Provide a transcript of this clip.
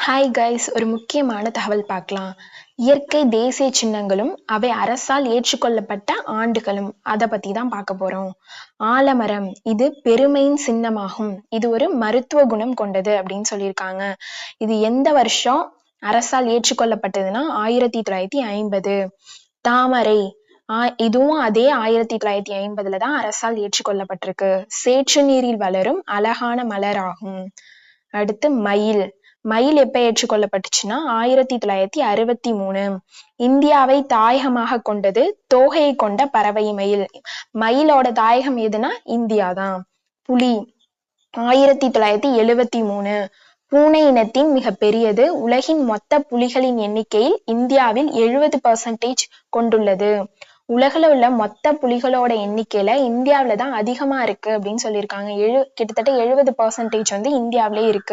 Hi guys, ஒரு முக்கியமான தகவல் பார்க்கலாம். இயற்கை தேசிய சின்னங்களும் அவை அரசால் ஏற்றுக்கொள்ளப்பட்ட ஆண்டுகளும் அதை பத்தி தான் பார்க்க போறோம். ஆலமரம் இது பெருமையின் சின்னமாகும். இது ஒரு மருத்துவ குணம் கொண்டது அப்படின்னு சொல்லியிருக்காங்க. இது எந்த வருஷம் அரசால் ஏற்றுக்கொள்ளப்பட்டதுன்னா 1950. தாமரை இதுவும் அதே 1950 தான் அரசால் ஏற்றுக்கொள்ளப்பட்டிருக்கு. சேற்று நீரில் வளரும் அழகான மலர் ஆகும். அடுத்து மயில். மயில் எப்ப ஏற்றுக்கொள்ளப்பட்டுச்சுன்னா 1963. இந்தியாவை தாயகமாக கொண்டது தோகையை கொண்ட பறவை மயில். மயிலோட தாயகம் எதுனா இந்தியா தான். புலி 1973. பூனை இனத்தின் மிக பெரியது. உலகின் மொத்த புலிகளின் எண்ணிக்கையில் இந்தியாவில் 70% கொண்டுள்ளது. உலகில் உள்ள மொத்த புலிகளோட எண்ணிக்கையில இந்தியாவில தான் அதிகமா இருக்கு அப்படின்னு சொல்லியிருக்காங்க. கிட்டத்தட்ட 70% இந்தியாவிலே இருக்கு.